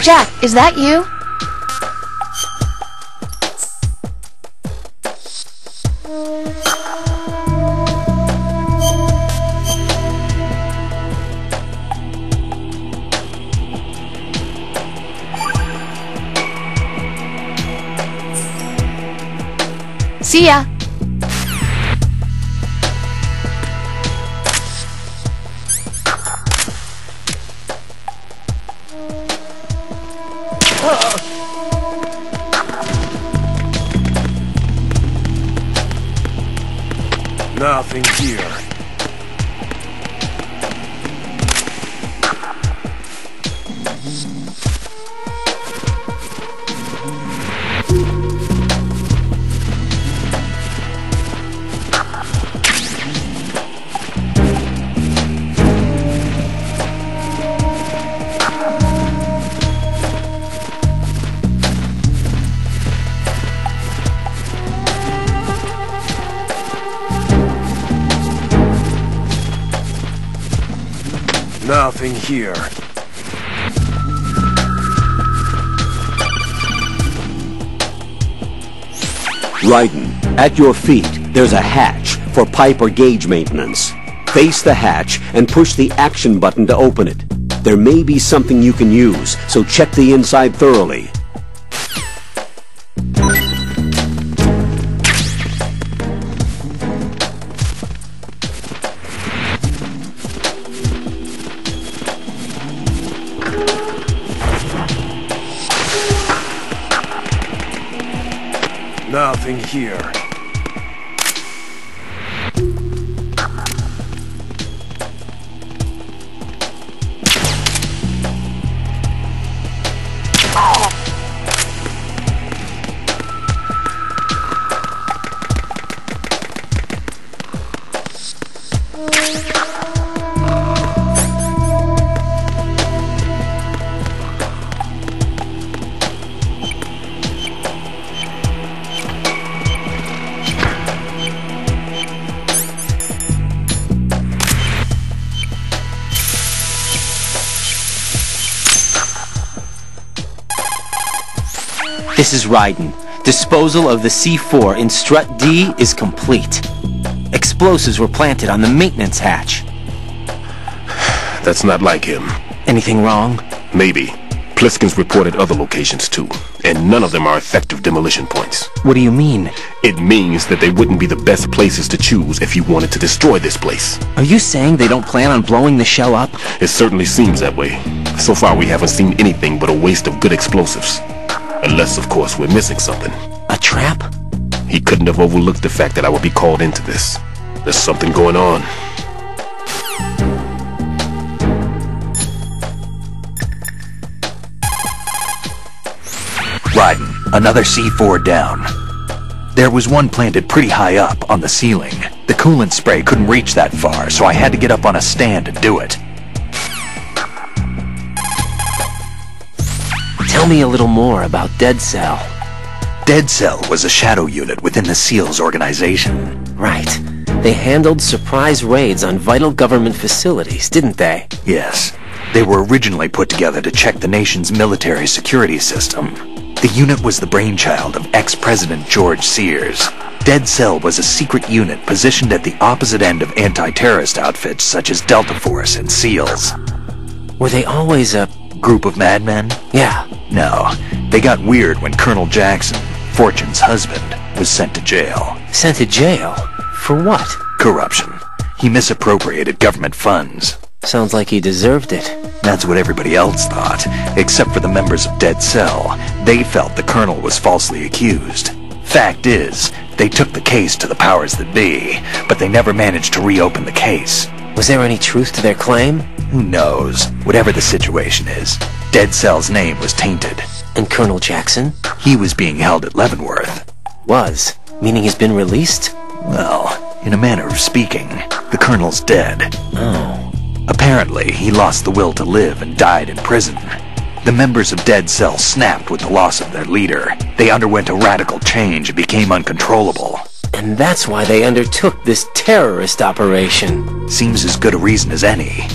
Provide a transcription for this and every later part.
Jack, is that you? See ya! Nothing here. Nothing here. Raiden, at your feet, there's a hatch for pipe or gauge maintenance. Face the hatch and push the action button to open it. There may be something you can use, so check the inside thoroughly. Nothing here. This is Raiden. Disposal of the C4 in Strut D is complete. Explosives were planted on the maintenance hatch. That's not like him. Anything wrong? Maybe. Pliskin's reported other locations too, and none of them are effective demolition points. What do you mean? It means that they wouldn't be the best places to choose if you wanted to destroy this place. Are you saying they don't plan on blowing the shell up? It certainly seems that way. So far we haven't seen anything but a waste of good explosives. Unless, of course, we're missing something. A trap? He couldn't have overlooked the fact that I would be called into this. There's something going on. Raiden, another C4 down. There was one planted pretty high up on the ceiling. The coolant spray couldn't reach that far, so I had to get up on a stand and do it. Tell me a little more about Dead Cell. Dead Cell was a shadow unit within the SEALs organization. Right. They handled surprise raids on vital government facilities, didn't they? Yes. They were originally put together to check the nation's military security system. The unit was the brainchild of ex-President George Sears. Dead Cell was a secret unit positioned at the opposite end of anti-terrorist outfits such as Delta Force and SEALs. Were they always a group of madmen? Yeah. No. They got weird when Colonel Jackson, Fortune's husband, was sent to jail. Sent to jail? For what? Corruption. He misappropriated government funds. Sounds like he deserved it. That's what everybody else thought, except for the members of Dead Cell. They felt the colonel was falsely accused. Fact is, they took the case to the powers that be, but they never managed to reopen the case. Was there any truth to their claim? Who knows? Whatever the situation is, Dead Cell's name was tainted. And Colonel Jackson? He was being held at Leavenworth. Was? Meaning he's been released? Well, in a manner of speaking, the colonel's dead. Oh. Apparently, he lost the will to live and died in prison. The members of Dead Cell snapped with the loss of their leader. They underwent a radical change and became uncontrollable. And that's why they undertook this terrorist operation. Seems as good a reason as any.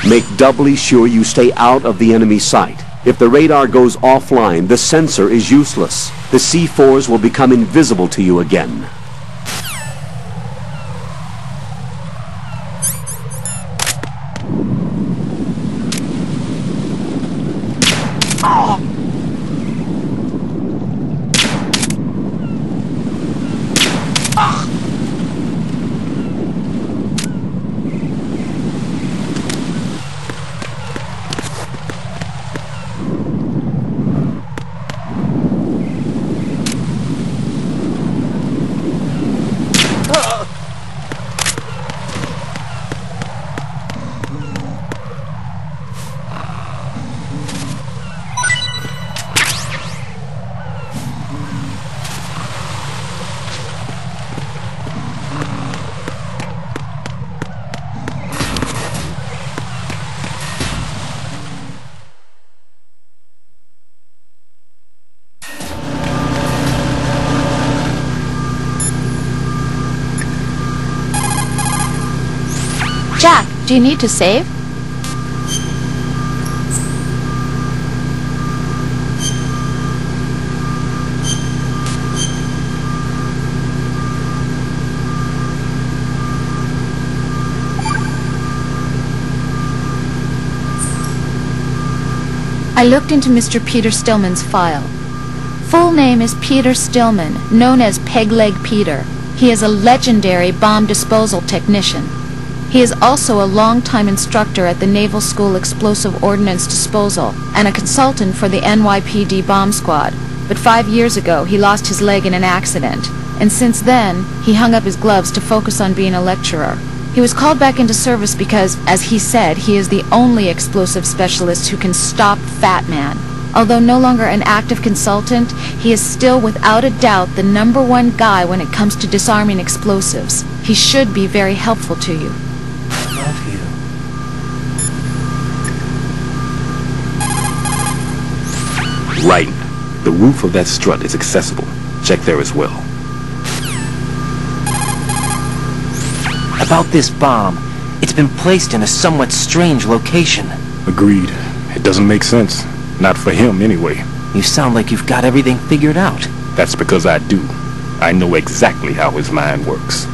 Make doubly sure you stay out of the enemy sight. If the radar goes offline, the sensor is useless. The C4s will become invisible to you again. Do you need to save? I looked into Mr. Peter Stillman's file. Full name is Peter Stillman, known as Peg-Leg Peter. He is a legendary bomb disposal technician. He is also a long-time instructor at the Naval School Explosive Ordnance Disposal and a consultant for the NYPD bomb squad. But 5 years ago, he lost his leg in an accident, and since then, he hung up his gloves to focus on being a lecturer. He was called back into service because, as he said, he is the only explosive specialist who can stop Fat Man. Although no longer an active consultant, he is still without a doubt the #1 guy when it comes to disarming explosives. He should be very helpful to you. I love you. Right. The roof of that strut is accessible. Check there as well. About this bomb, it's been placed in a somewhat strange location. Agreed. It doesn't make sense. Not for him, anyway. You sound like you've got everything figured out. That's because I do. I know exactly how his mind works.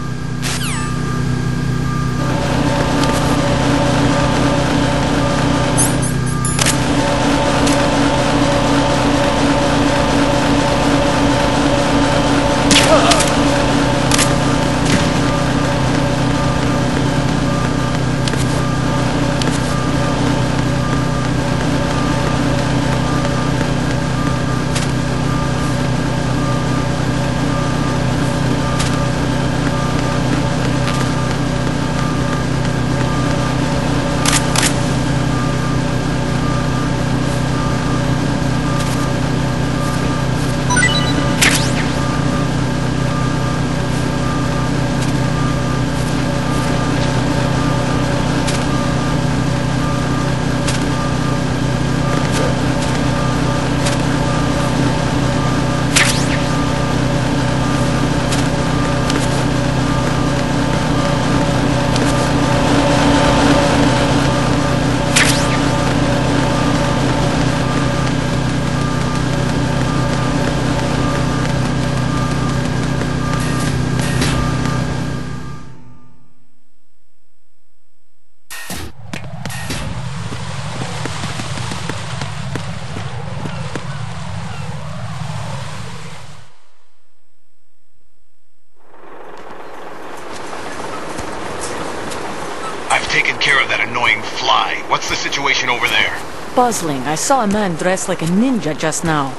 I've taken care of that annoying fly. What's the situation over there? Puzzling. I saw a man dressed like a ninja just now.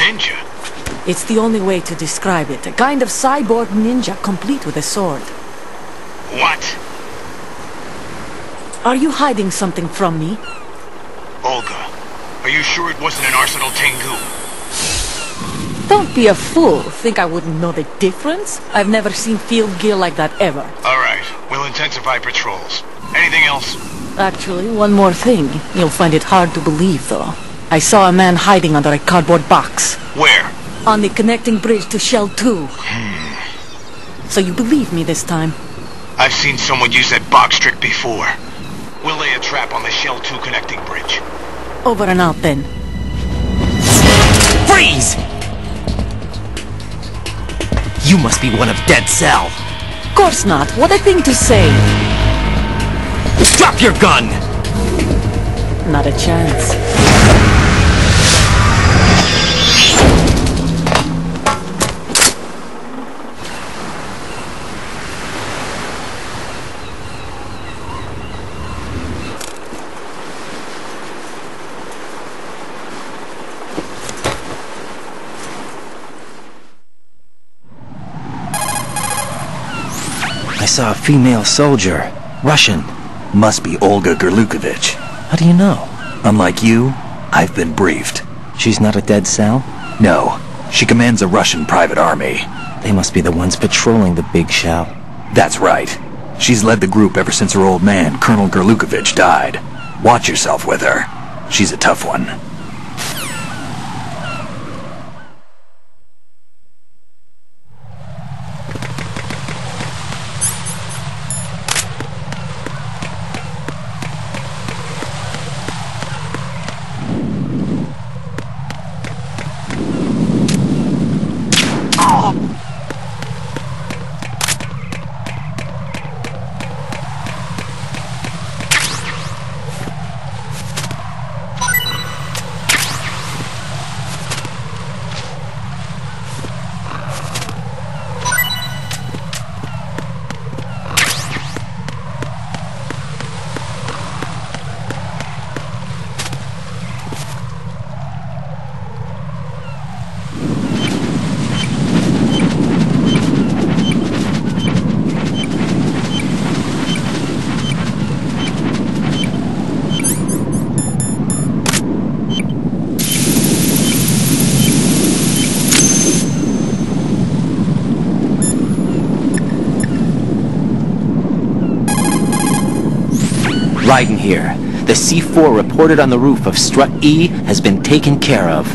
Ninja? It's the only way to describe it. A kind of cyborg ninja, complete with a sword. What? Are you hiding something from me? Olga, are you sure it wasn't an Arsenal Tengu? Don't be a fool. Think I wouldn't know the difference? I've never seen field gear like that ever. Alright, we'll intensify patrols. Anything else? Actually, one more thing. You'll find it hard to believe, though. I saw a man hiding under a cardboard box. Where? On the connecting bridge to Shell 2. So you believe me this time? I've seen someone use that box trick before. We'll lay a trap on the Shell 2 connecting bridge. Over and out, then. Freeze! You must be one of Dead Cell. Of course not. What a thing to say. Drop your gun! Not a chance. I saw a female soldier. Russian. Must be Olga Gerlukovich. How do you know? Unlike you, I've been briefed. She's not a Dead Cell? No, she commands a Russian private army. They must be the ones patrolling the big shell. That's right. She's led the group ever since her old man, Colonel Gerlukovich, died. Watch yourself with her. She's a tough one. Raiden here. The C4 reported on the roof of Strut E has been taken care of.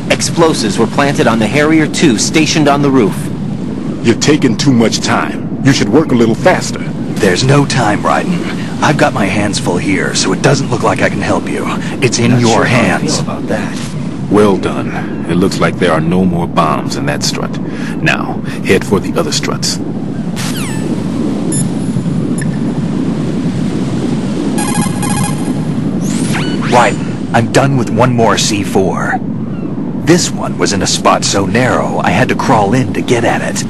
Explosives were planted on the Harrier 2 stationed on the roof. You're taking too much time. You should work a little faster. There's no time, Raiden. I've got my hands full here, so it doesn't look like I can help you. It's in your hands. About that. Well done. It looks like there are no more bombs in that strut. Now, head for the other struts. Raiden, I'm done with one more C4. This one was in a spot so narrow, I had to crawl in to get at it.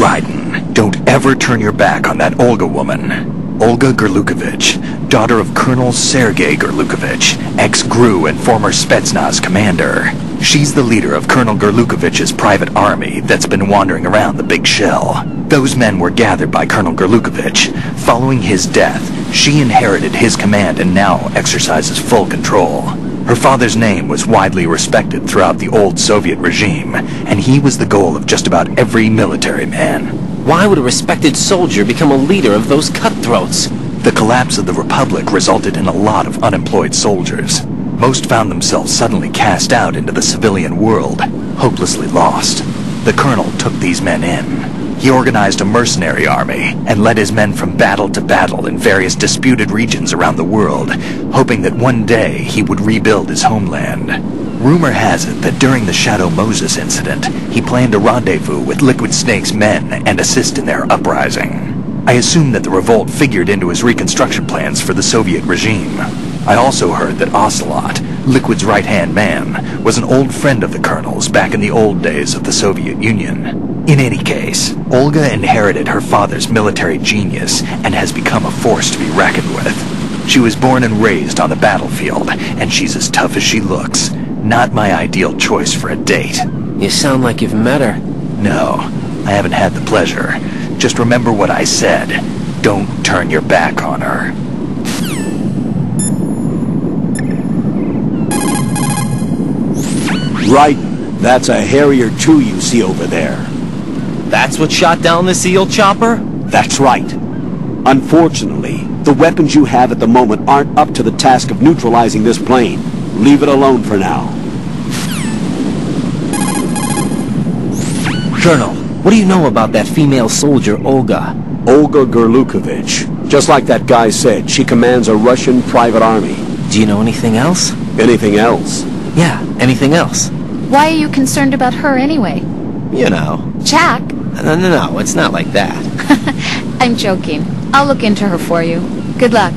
Raiden, don't ever turn your back on that Olga woman. Olga Gerlukovich, daughter of Colonel Sergei Gerlukovich, ex-GRU and former Spetsnaz commander. She's the leader of Colonel Gerlukovich's private army that's been wandering around the Big Shell. Those men were gathered by Colonel Gerlukovich. Following his death, she inherited his command and now exercises full control. Her father's name was widely respected throughout the old Soviet regime, and he was the goal of just about every military man. Why would a respected soldier become a leader of those cutthroats? The collapse of the Republic resulted in a lot of unemployed soldiers. Most found themselves suddenly cast out into the civilian world, hopelessly lost. The colonel took these men in. He organized a mercenary army and led his men from battle to battle in various disputed regions around the world, hoping that one day he would rebuild his homeland. Rumor has it that during the Shadow Moses incident, he planned a rendezvous with Liquid Snake's men and assist in their uprising. I assume that the revolt figured into his reconstruction plans for the Soviet regime. I also heard that Ocelot, Liquid's right-hand man, was an old friend of the Colonel's back in the old days of the Soviet Union. In any case, Olga inherited her father's military genius and has become a force to be reckoned with. She was born and raised on the battlefield, and she's as tough as she looks. Not my ideal choice for a date. You sound like you've met her. No, I haven't had the pleasure. Just remember what I said. Don't turn your back on her. Right, that's a Harrier 2 you see over there. That's what shot down the SEAL chopper? That's right. Unfortunately, the weapons you have at the moment aren't up to the task of neutralizing this plane. Leave it alone for now. Colonel, what do you know about that female soldier, Olga? Olga Gerlukovich. Just like that guy said, she commands a Russian private army. Do you know anything else? Anything else? Yeah, anything else? Why are you concerned about her anyway? You know. Jack? No, it's not like that. I'm joking. I'll look into her for you. Good luck.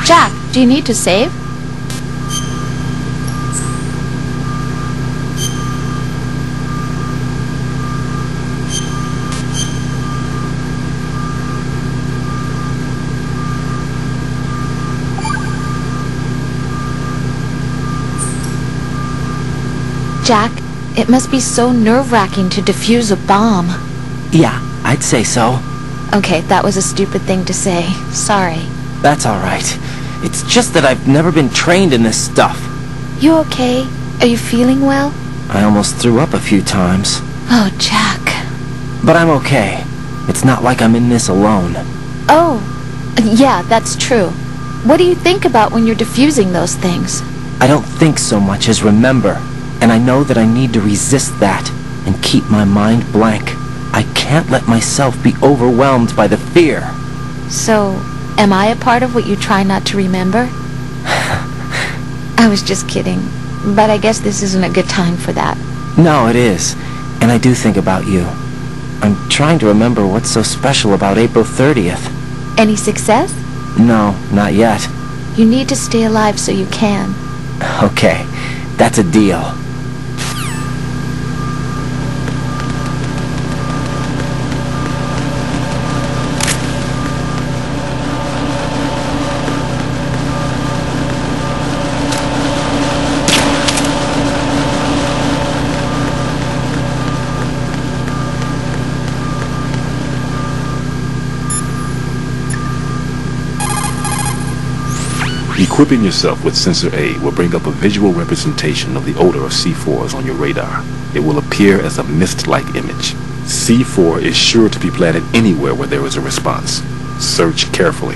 Jack, do you need to save? Jack, it must be so nerve-wracking to defuse a bomb. Yeah, I'd say so. Okay, that was a stupid thing to say. Sorry. That's all right. It's just that I've never been trained in this stuff. You okay? Are you feeling well? I almost threw up a few times. Oh, Jack. But I'm okay. It's not like I'm in this alone. Oh, Yeah, that's true. What do you think about when you're diffusing those things? I don't think so much as remember, and I know that I need to resist that and keep my mind blank. I can't let myself be overwhelmed by the fear. So, am I a part of what you try not to remember? I was just kidding, but I guess this isn't a good time for that. No, it is, and I do think about you. I'm trying to remember what's so special about April 30th. Any success? No, not yet. You need to stay alive so you can. Okay, that's a deal. Equipping yourself with Sensor A will bring up a visual representation of the odor of C4s on your radar. It will appear as a mist-like image. C4 is sure to be planted anywhere where there is a response. Search carefully.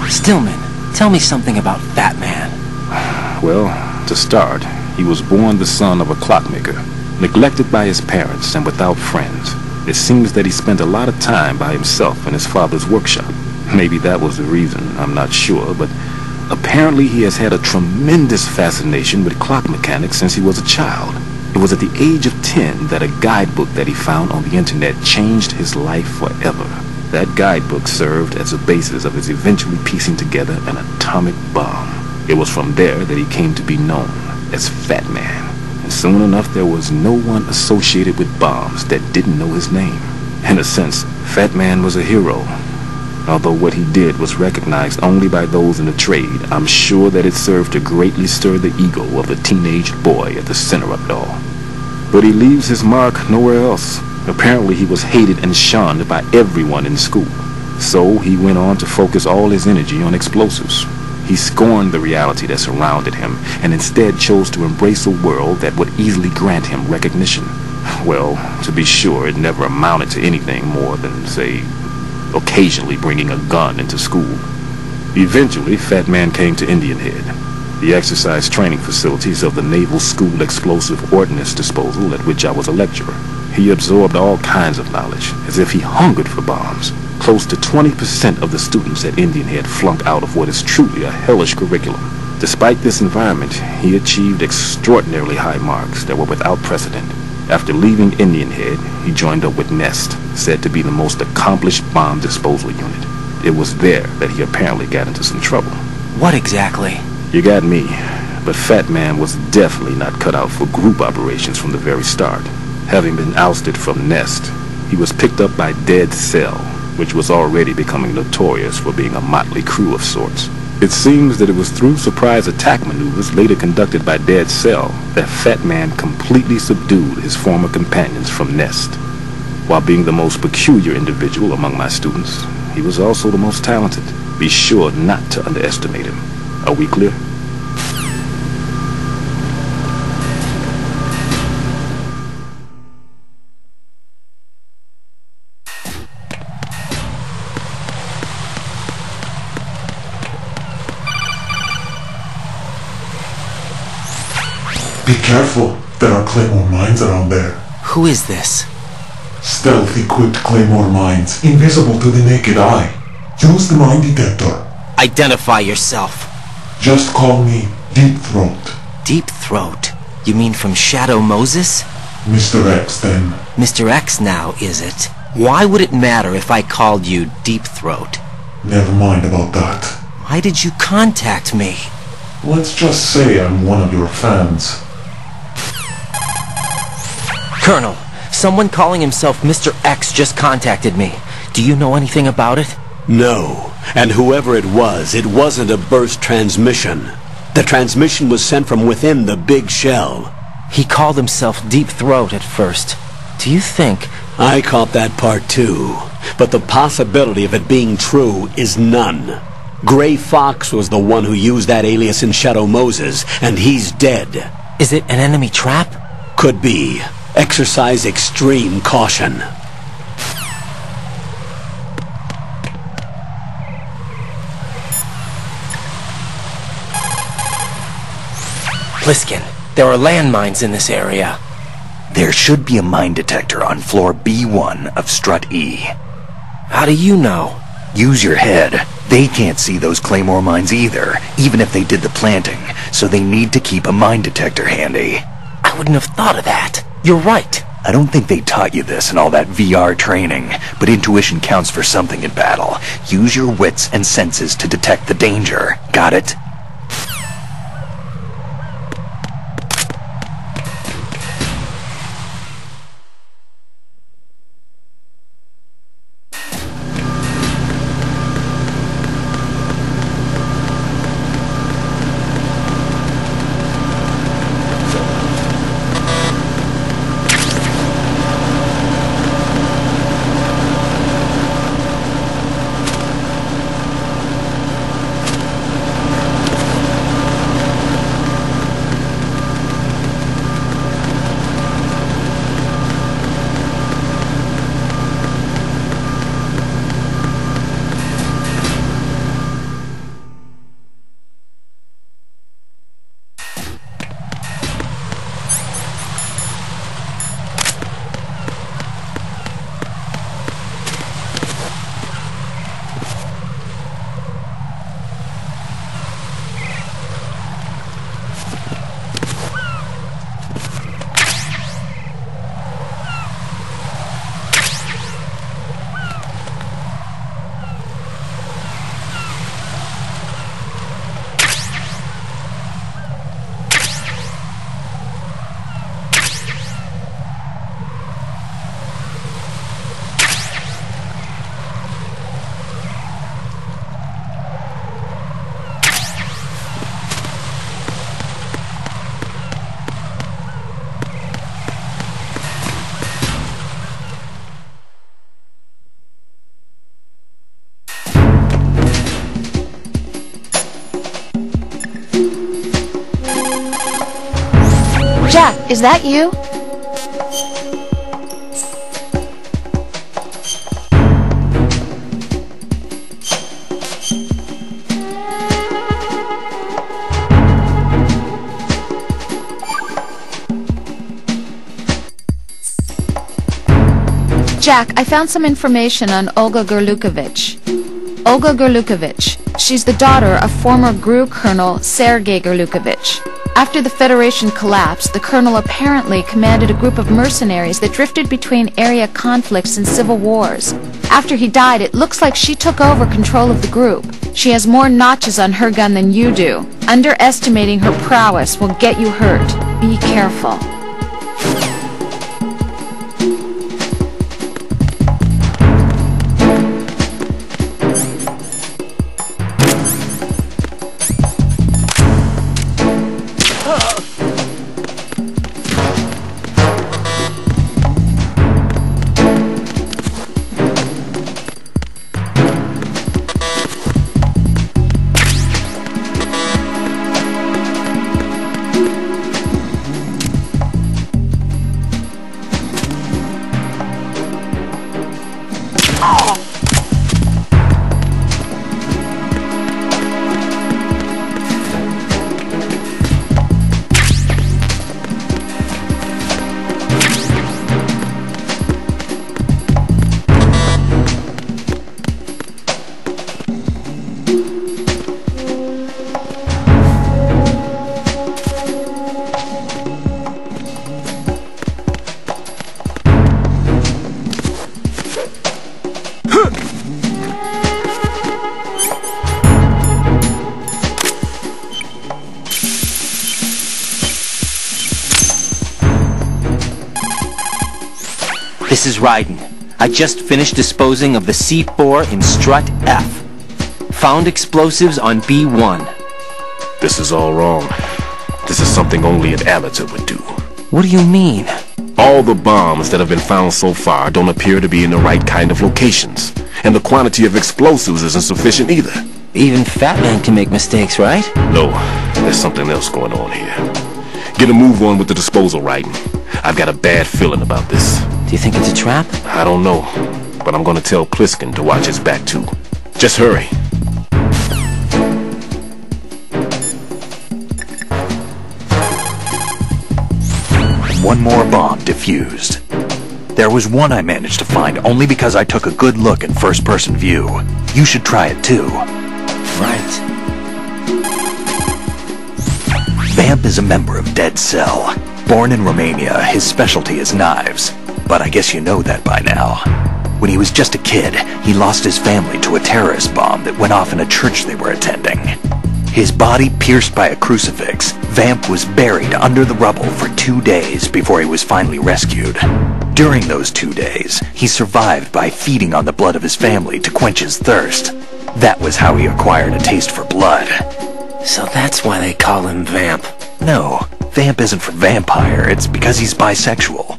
Stillman, tell me something about Fat Man. Well, to start, he was born the son of a clockmaker, neglected by his parents and without friends. It seems that he spent a lot of time by himself in his father's workshop. Maybe that was the reason, I'm not sure, but apparently he has had a tremendous fascination with clock mechanics since he was a child. It was at the age of 10 that a guidebook that he found on the internet changed his life forever. That guidebook served as a basis of his eventually piecing together an atomic bomb. It was from there that he came to be known as Fat Man. And soon enough there was no one associated with bombs that didn't know his name. In a sense, Fat Man was a hero. Although what he did was recognized only by those in the trade, I'm sure that it served to greatly stir the ego of the teenage boy at the center of it all. But he leaves his mark nowhere else. Apparently he was hated and shunned by everyone in school. So he went on to focus all his energy on explosives. He scorned the reality that surrounded him and instead chose to embrace a world that would easily grant him recognition. Well, to be sure, it never amounted to anything more than, say, occasionally bringing a gun into school. Eventually, Fat Man came to Indian Head, the exercise training facilities of the Naval School Explosive Ordnance Disposal at which I was a lecturer. He absorbed all kinds of knowledge, as if he hungered for bombs. Close to 20% of the students at Indian Head flunked out of what is truly a hellish curriculum. Despite this environment, he achieved extraordinarily high marks that were without precedent. After leaving Indian Head, he joined up with Nest, said to be the most accomplished bomb disposal unit. It was there that he apparently got into some trouble. What exactly? You got me, but Fat Man was definitely not cut out for group operations from the very start. Having been ousted from Nest, he was picked up by Dead Cell, which was already becoming notorious for being a motley crew of sorts. It seems that it was through surprise attack maneuvers later conducted by Dead Cell that Fat Man completely subdued his former companions from Nest. While being the most peculiar individual among my students, he was also the most talented. Be sure not to underestimate him. Are we clear? Be careful, there are Claymore mines around there. Who is this? Stealth-equipped Claymore mines, invisible to the naked eye. Use the mine detector. Identify yourself. Just call me Deep Throat. Deep Throat? You mean from Shadow Moses? Mr. X, then. Mr. X now, is it? Why would it matter if I called you Deep Throat? Never mind about that. Why did you contact me? Let's just say I'm one of your fans. Colonel, someone calling himself Mr. X just contacted me. Do you know anything about it? No, and whoever it wasn't a burst transmission. The transmission was sent from within the big shell. He called himself Deep Throat at first. Do you think... I caught that part too, but the possibility of it being true is none. Gray Fox was the one who used that alias in Shadow Moses, and he's dead. Is it an enemy trap? Could be. Exercise extreme caution. Pliskin, there are landmines in this area. There should be a mine detector on floor B1 of Strut E. How do you know? Use your head. They can't see those claymore mines either, even if they did the planting, so they need to keep a mine detector handy. I wouldn't have thought of that. You're right. I don't think they taught you this in all that VR training, but intuition counts for something in battle. Use your wits and senses to detect the danger. Got it? Jack, is that you? Jack, I found some information on Olga Gurlukovich. Olga Gurlukovich. She's the daughter of former GRU Colonel Sergei Gurlukovich. After the Federation collapsed, the colonel apparently commanded a group of mercenaries that drifted between area conflicts and civil wars. After he died, it looks like she took over control of the group. She has more notches on her gun than you do. Underestimating her prowess will get you hurt. Be careful. This is Raiden. I just finished disposing of the C4 in Strut F. Found explosives on B1. This is all wrong. This is something only an amateur would do. What do you mean? All the bombs that have been found so far don't appear to be in the right kind of locations. And the quantity of explosives isn't sufficient either. Even Fat Man can make mistakes, right? No, there's something else going on here. Get a move on with the disposal, Raiden. I've got a bad feeling about this. Do you think it's a trap? I don't know, but I'm gonna tell Pliskin to watch his back too. Just hurry. one more bomb defused. There was one I managed to find only because I took a good look in first-person view. You should try it too. Right. Vamp is a member of Dead Cell. Born in Romania, his specialty is knives. But I guess you know that by now. When he was just a kid, he lost his family to a terrorist bomb that went off in a church they were attending. His body pierced by a crucifix, Vamp was buried under the rubble for 2 days before he was finally rescued. During those 2 days, he survived by feeding on the blood of his family to quench his thirst. That was how he acquired a taste for blood. So that's why they call him Vamp. No, Vamp isn't for vampire, it's because he's bisexual.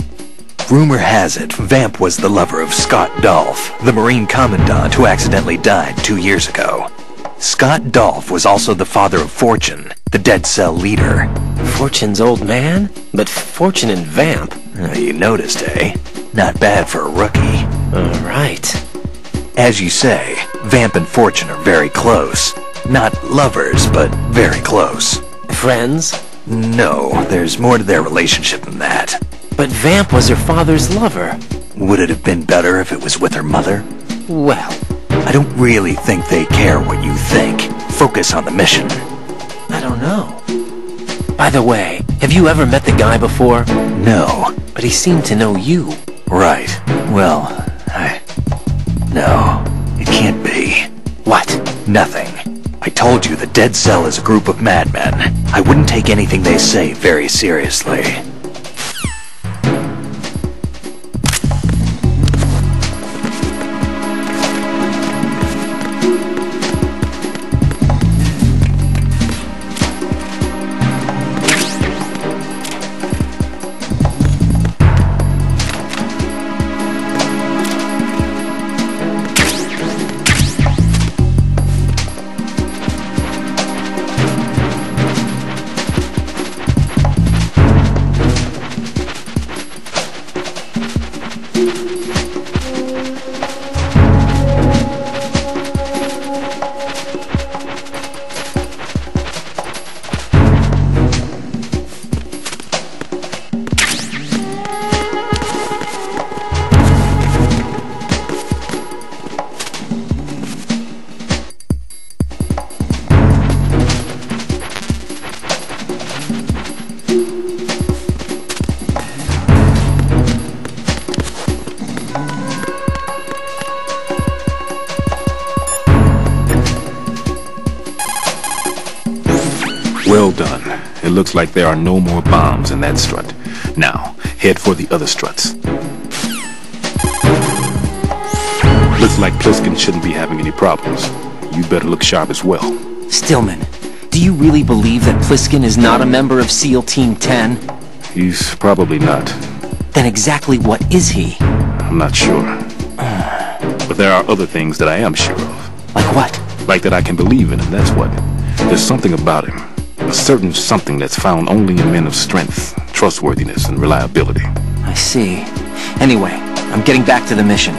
Rumor has it, Vamp was the lover of Scott Dolph, the Marine Commandant who accidentally died 2 years ago. Scott Dolph was also the father of Fortune, the Dead Cell leader. Fortune's old man? But Fortune and Vamp? You noticed, eh? Not bad for a rookie. Alright. As you say, Vamp and Fortune are very close. Not lovers, but very close. Friends? No, there's more to their relationship than that. But Vamp was her father's lover. Would it have been better if it was with her mother? Well, I don't really think they care what you think. Focus on the mission. I don't know. By the way, have you ever met the guy before? No. But he seemed to know you. Right. Well, No, it can't be. What? Nothing. I told you the Dead Cell is a group of madmen. I wouldn't take anything they say very seriously. Well done. It looks like there are no more bombs in that strut. Now, head for the other struts. Looks like Pliskin shouldn't be having any problems. You better look sharp as well. Stillman, do you really believe that Pliskin is not a member of SEAL Team 10? He's probably not. Then exactly what is he? I'm not sure. But there are other things that I am sure of. Like what? Like that I can believe in him, that's what. There's something about him. A certain something that's found only in men of strength, trustworthiness, and reliability. I see. Anyway, I'm getting back to the mission.